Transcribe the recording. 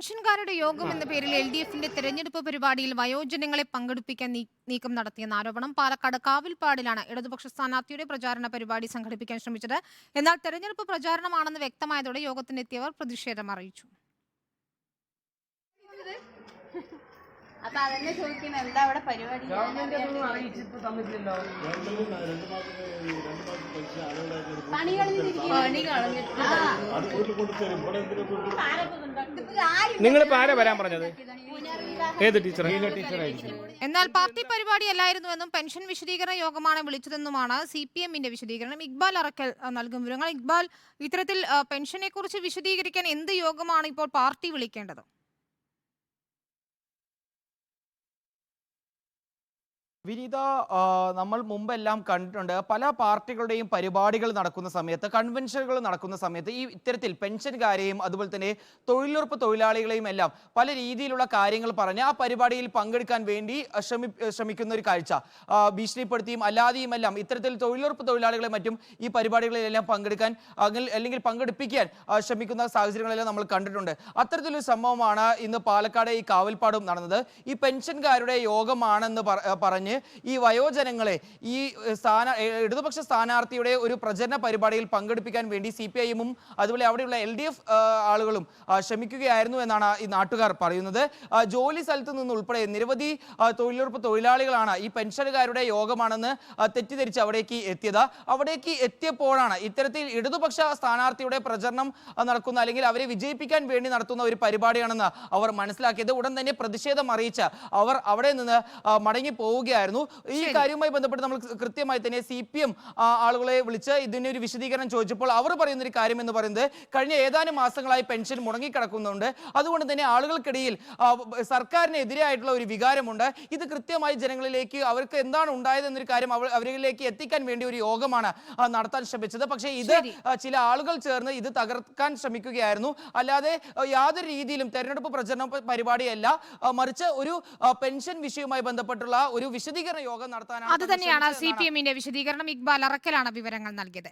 പെൻഷൻകാരുടെ യോഗം എന്ന പേരിൽ LDFന്റെ തെരഞ്ഞെടുപ്പ് പരിപാടിയിൽ വയോജനങ്ങളെ പങ്കെടുപ്പിക്കാൻ നീക്കം നടത്തിയെന്ന ആരോപണം. പാലക്കാട് കാവിൽപ്പാടിലാണ് ഇടതുപക്ഷ സ്ഥാനാർത്ഥിയുടെ പ്രചാരണ പരിപാടി സംഘടിപ്പിക്കാൻ ശ്രമിച്ചത്. എന്നാൽ തെരഞ്ഞെടുപ്പ് പ്രചാരണമാണെന്ന് വ്യക്തമായതോടെ യോഗത്തിനെത്തിയവർ പ്രതിഷേധം അറിയിച്ചു. എന്താ അവിടെ പരിപാടി? നിങ്ങൾ ആരാ വരാൻ പറഞ്ഞത്? ഏത് ടീച്ചർ? എന്നാൽ പാർട്ടി പരിപാടിയല്ലായിരുന്നുവെന്നും പെൻഷൻ വിശദീകരണ യോഗമാണ് വിളിച്ചതെന്നുമാണ് CPMന്റെ വിശദീകരണം. ഇക്ബാൽ അറക്കൽ നൽകും വിവരങ്ങൾ. ഇക്ബാൽ, ഇത്തരത്തിൽ പെൻഷനെ കുറിച്ച് വിശദീകരിക്കാൻ എന്ത് യോഗമാണ് ഇപ്പോൾ പാർട്ടി വിളിക്കേണ്ടത്? വിനീത, നമ്മൾ മുമ്പെല്ലാം കണ്ടിട്ടുണ്ട് പല പാർട്ടികളുടെയും പരിപാടികൾ നടക്കുന്ന സമയത്ത്, കൺവെൻഷനുകൾ നടക്കുന്ന സമയത്ത് ഇത്തരത്തിൽ പെൻഷൻകാരെയും അതുപോലെ തന്നെ തൊഴിലുറപ്പ് തൊഴിലാളികളെയും എല്ലാം പല രീതിയിലുള്ള കാര്യങ്ങൾ പറഞ്ഞ് ആ പരിപാടിയിൽ പങ്കെടുക്കാൻ വേണ്ടി ശ്രമിക്കുന്ന ഒരു കാഴ്ച, ഭീഷണിപ്പെടുത്തിയും അല്ലാതെയും എല്ലാം ഇത്തരത്തിൽ തൊഴിലുറപ്പ് തൊഴിലാളികളെ മറ്റും ഈ പരിപാടികളിലെല്ലാം പങ്കെടുക്കാൻ അല്ലെങ്കിൽ പങ്കെടുപ്പിക്കാൻ ശ്രമിക്കുന്ന സാഹചര്യങ്ങളെല്ലാം നമ്മൾ കണ്ടിട്ടുണ്ട്. അത്തരത്തിലൊരു സംഭവമാണ് ഇന്ന് പാലക്കാട് ഈ കാവൽപ്പാടും നടന്നത്. ഈ പെൻഷൻകാരുടെ യോഗമാണെന്ന് പറഞ്ഞ് ഈ വയോജനങ്ങളെ ഈ ഇടതുപക്ഷ സ്ഥാനാർത്ഥിയുടെ ഒരു പ്രചരണ പരിപാടിയിൽ പങ്കെടുപ്പിക്കാൻ വേണ്ടി CPIM അതുപോലെ അവിടെയുള്ള LDF ആളുകളും ശ്രമിക്കുകയായിരുന്നു എന്നാണ് ഈ നാട്ടുകാർ പറയുന്നത്. ജോലി സ്ഥലത്ത് നിന്ന് ഉൾപ്പെടെ നിരവധി തൊഴിലുറപ്പ് തൊഴിലാളികളാണ് ഈ പെൻഷനുകാരുടെ യോഗമാണെന്ന് തെറ്റിദ്ധരിച്ച് അവിടേക്ക് എത്തിയത്. അവിടേക്ക് എത്തിയപ്പോഴാണ് ഇത്തരത്തിൽ ഇടതുപക്ഷ സ്ഥാനാർത്ഥിയുടെ പ്രചരണം നടക്കുന്ന അല്ലെങ്കിൽ അവരെ വിജയിപ്പിക്കാൻ വേണ്ടി നടത്തുന്ന ഒരു പരിപാടിയാണെന്ന് അവർ മനസ്സിലാക്കിയത്. ഉടൻ തന്നെ പ്രതിഷേധം അറിയിച്ച് അവർ അവിടെ നിന്ന് മടങ്ങി പോവുകയായിരുന്നു. ഈ കാര്യവുമായി ബന്ധപ്പെട്ട് നമ്മൾ കൃത്യമായി തന്നെ CPM ആളുകളെ വിളിച്ച് ഇതിനൊരു വിശദീകരണം ചോദിച്ചപ്പോൾ അവർ പറയുന്ന ഒരു കാര്യം എന്ന് പറയുന്നത്, കഴിഞ്ഞ ഏതാനും മാസങ്ങളായി പെൻഷൻ മുടങ്ങിക്കിടക്കുന്നുണ്ട്. അതുകൊണ്ട് തന്നെ ആളുകൾക്കിടയിൽ സർക്കാരിനെതിരായിട്ടുള്ള ഒരു വികാരമുണ്ട്. ഇത് കൃത്യമായി ജനങ്ങളിലേക്ക് അവർക്ക് എന്താണ് ഉണ്ടായതെന്നൊരു കാര്യം അവരിലേക്ക് എത്തിക്കാൻ വേണ്ടി ഒരു യോഗമാണ് നടത്താൻ ശ്രമിച്ചത്. പക്ഷേ ഇത് ചില ആളുകൾ ചേർന്ന് ഇത് തകർക്കാൻ ശ്രമിക്കുകയായിരുന്നു. അല്ലാതെ യാതൊരു രീതിയിലും തെരഞ്ഞെടുപ്പ് പ്രചരണ പരിപാടിയല്ല, മറിച്ച് ഒരു പെൻഷൻ വിഷയവുമായി ബന്ധപ്പെട്ടുള്ള ഒരു വിശദീകരണ യോഗം നടത്താനാണ്. അത് തന്നെയാണ് CPMന്റെ വിശദീകരണം. ഇക്ബാൽ അറക്കലാണ് വിവരങ്ങൾ നൽകിയത്.